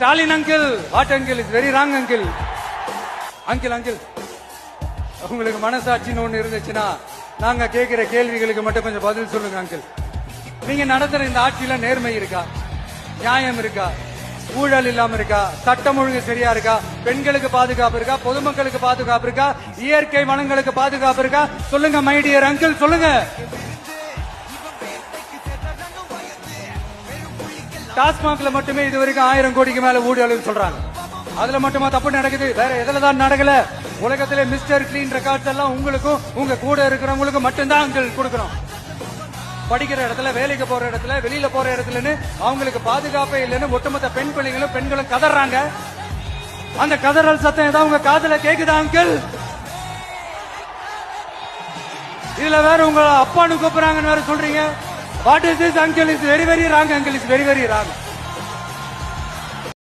Stalin uncle, what uncle, is very wrong uncle. Uncle uncle உங்களுக்கு மனசாட்சின்னு ஒண்ணு இருந்துச்சுன்னா நாங்க கேட்கிற கேள்விகளுக்கு மட்டும் கொஞ்சம் பதில் சொல்லுங்க அங்கிள். நீங்க நடத்துற இந்த ஆட்சியில நேர்மை இருக்கா, நியாயம் இருக்கா, ஊழல் இல்லாம இருக்கா, சட்டம் ஒழுங்கு சரியா இருக்கா, பெண்களுக்கு பாதுகாப்பு இருக்கா, பொதுமக்களுக்கு பாதுகாப்பு இருக்கா, இயற்கை வளங்களுக்கு பாதுகாப்பு இருக்கா? சொல்லுங்க மை டியர் அங்கிள், சொல்லுங்க. டாஸ்மாக்ல மட்டுமே இது வரைக்கும் 1000 கோடிக்கு மேல ஊழல் சொல்றாங்க. அதுல மட்டுமா தப்பு நடக்குது? வேற எதுலதான் நடக்கல? உலகத்திலே மிஸ்டர் கிளீன் ரெக்கார்ட்ஸ் எல்லாம் உங்களுக்கும் உங்க கூட இருக்கிறவங்களுக்கு மட்டும்தான் அங்கிள் கொடுக்கணும். படிக்கிற இடத்துல, வேலைக்கு போற இடத்துல, வெளியில போற இடத்துலன்னு அவங்களுக்கு பாதுகாப்பே இல்லைன்னு ஒட்டுமொத்த பெண் பிள்ளைங்களும் பெண்களும் கதறாங்க. அந்த கதறல் சத்தம் ஏதாவது உங்க காதுல கேக்குதா அங்கிள்? இதுல வேற உங்க அப்பான்னு கூப்பிடுறாங்கன்னு வேற சொல்றீங்க. What is this uncle? Is very very wrong uncle, is very very wrong.